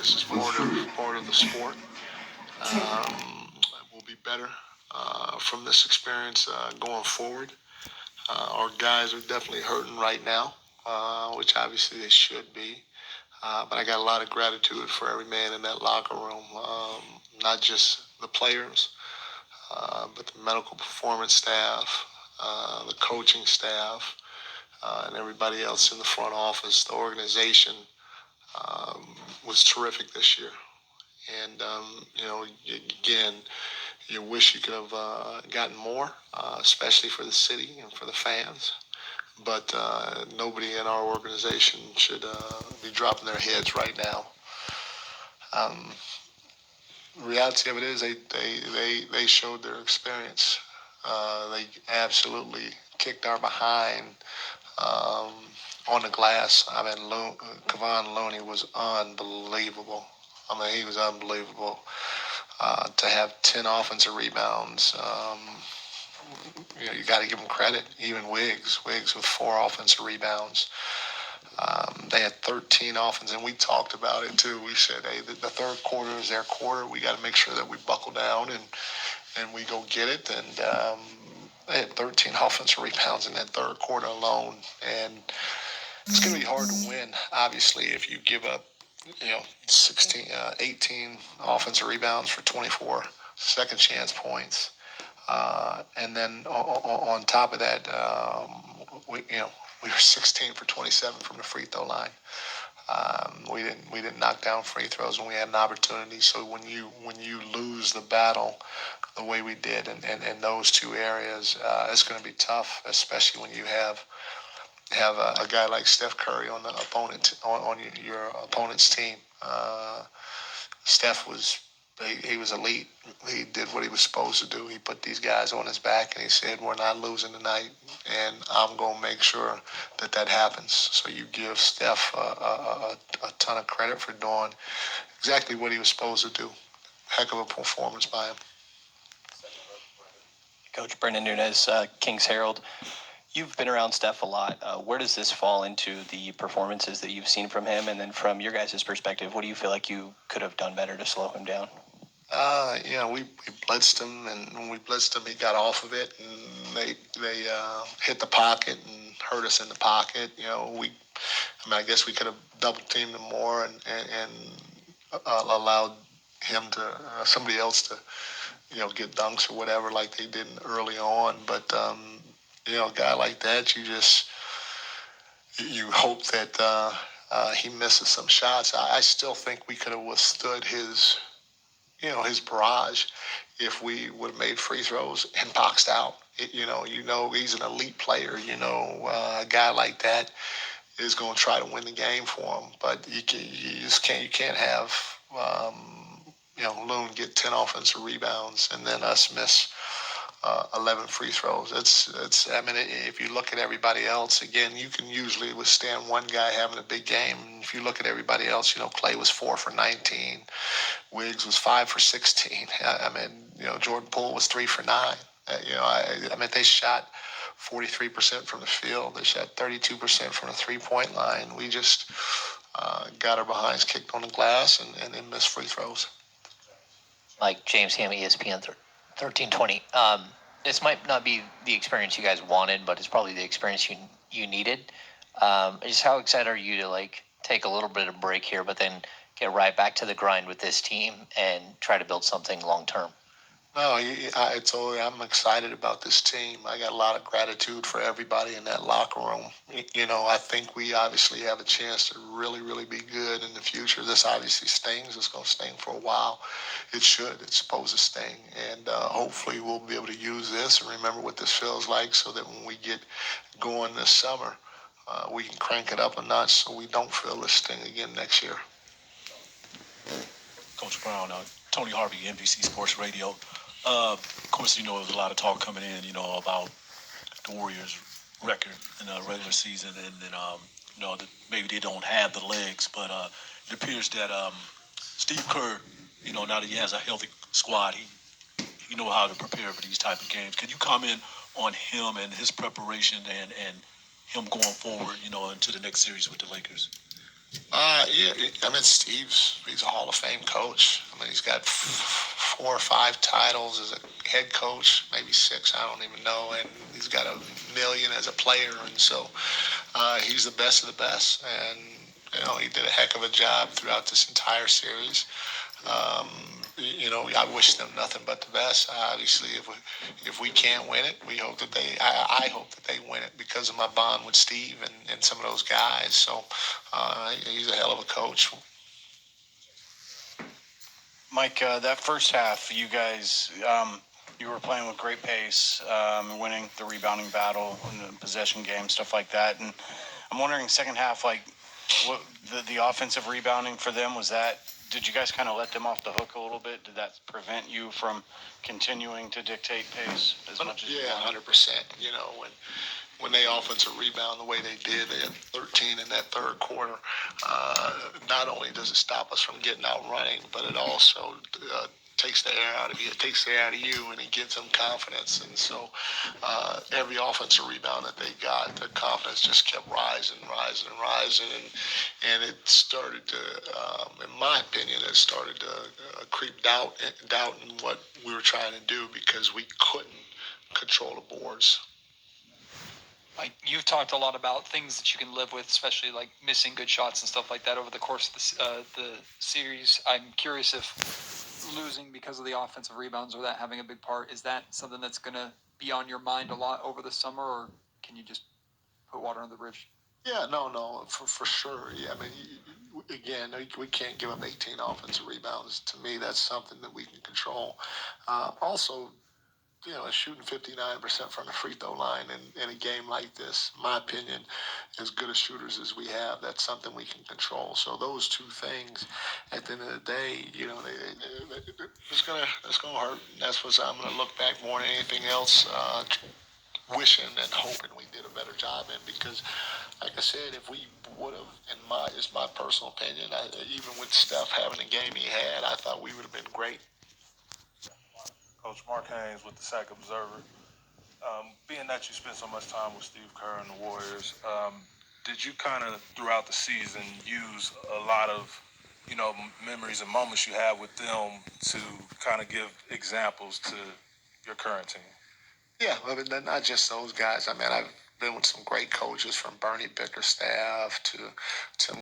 This is part of the sport. We'll be better from this experience going forward. Our guys are definitely hurting right now, which obviously they should be. But I got a lot of gratitude for every man in that locker room, not just the players, but the medical performance staff, the coaching staff, and everybody else in the front office. The organization was terrific this year. And, again, you wish you could have gotten more, especially for the city and for the fans. But nobody in our organization should be dropping their heads right now. Um, the reality of it is they showed their experience. They absolutely kicked our behind um, on the glass. I mean, Kevon Looney was unbelievable. I mean, he was unbelievable. To have 10 offensive rebounds, you got to give him credit. Even Wiggs with 4 offensive rebounds. They had 13 offense, and we talked about it too. We said, hey, the third quarter is their quarter. We got to make sure that we buckle down and we go get it. And they had 13 offensive rebounds in that third quarter alone. And it's going to be hard to win, obviously, if you give up, 18 offensive rebounds for 24 second chance points. And then on top of that, we were 16 for 27 from the free throw line. We didn't knock down free throws when we had an opportunity. So when you lose the battle the way we did in those two areas, it's going to be tough, especially when you have a guy like Steph Curry on the opponent on your opponent's team. Steph he was elite. He did what he was supposed to do. He put these guys on his back and he said, "We're not losing tonight, and I'm going to make sure that happens." So you give Steph a ton of credit for doing exactly what he was supposed to do. Heck of a performance by him. Coach Brendan Nunez, Kings Herald. You've been around Steph a lot. Where does this fall into the performances that you've seen from him? And then from your guys' perspective, what do you feel like you could have done better to slow him down? We blitzed him, and when we blitzed him, he got off of it, and they hit the pocket and hurt us in the pocket. I guess we could have double teamed him more and allowed him to somebody else to get dunks or whatever like they did early on. But a guy like that, you hope that he misses some shots. I still think we could have withstood his barrage if we would have made free throws and boxed out. He's an elite player. A guy like that is going to try to win the game for him. But you just can't. You can't have Loon get 10 offensive rebounds and then us miss 11 free throws. It's. I mean, if you look at everybody else, again, you can usually withstand one guy having a big game. If you look at everybody else, Clay was 4 for 19, Wiggs was 5 for 16. Jordan Poole was 3 for 9. They shot 43% from the field. They shot 32% from the 3-point line. We just got our behinds kicked on the glass and then missed free throws. Like James Ham, ESPN 1320. This might not be the experience you guys wanted, but it's probably the experience you needed. Just how excited are you to take a little bit of break here, but then get right back to the grind with this team and try to build something long term? No, I'm excited about this team. I got a lot of gratitude for everybody in that locker room. I think we obviously have a chance to really, really be good in the future. This obviously stings. It's going to sting for a while. It should. It's supposed to sting. And hopefully we'll be able to use this and remember what this feels like so that when we get going this summer, we can crank it up a notch so we don't feel this sting again next year. Coach Brown, Tony Harvey, NBC Sports Radio. Of course, there was a lot of talk coming in, about the Warriors' record in the regular season, and then, that maybe they don't have the legs, but it appears that Steve Kerr, now that he has a healthy squad, he know how to prepare for these type of games. Can you comment on him and his preparation and him going forward, into the next series with the Lakers? Yeah, I mean, he's a Hall of Fame coach. I mean, he's got 4 or 5 titles as a head coach, maybe 6, I don't even know. And he's got a million as a player. And so he's the best of the best. And, he did a heck of a job throughout this entire series. Um, I wish them nothing but the best. Obviously, if we can't win it, we hope that I hope that they win it because of my bond with Steve and some of those guys. So he's a hell of a coach. Mike, that first half, you guys, you were playing with great pace, winning the rebounding battle and the possession game, stuff like that. And I'm wondering, second half, like, what the offensive rebounding for them was that? Did you guys kind of let them off the hook a little bit? Did that prevent you from continuing to dictate pace as much as you Yeah, wanted? 100%. When they offensive rebound the way they did, they had 13 in that third quarter. Not only does it stop us from getting out running, but it also takes the air out of you. It takes the air out of you, and it gives them confidence. And so every offensive rebound that they got, their confidence just kept rising, rising, and rising. And it started to, in my opinion, it started to creep doubt in what we were trying to do because we couldn't control the boards. Like you've talked a lot about things that you can live with, especially like missing good shots and stuff like that over the course of the series. I'm curious if losing because of the offensive rebounds or that having a big part, is that something that's going to be on your mind a lot over the summer, or can you just put water on the bridge? Yeah, no, for sure. Yeah, I mean, again, we can't give up 18 offensive rebounds. To me, that's something that we can control. Also, shooting 59% from the free throw line in a game like this, in my opinion, as good as shooters as we have, that's something we can control. So those two things, at the end of the day, it's gonna hurt. And that's what I'm gonna look back more than anything else. Wishing and hoping we did a better job in because, like I said, if we would have, it's my personal opinion, even with Steph having the game he had, I thought we would have been great. Coach Mark Haynes with the Sac Observer. Being that you spent so much time with Steve Kerr and the Warriors, did you kind of throughout the season use a lot of, memories and moments you have with them to kind of give examples to your current team? Yeah, I mean, not just those guys. I mean, I've been with some great coaches from Bernie Bickerstaff to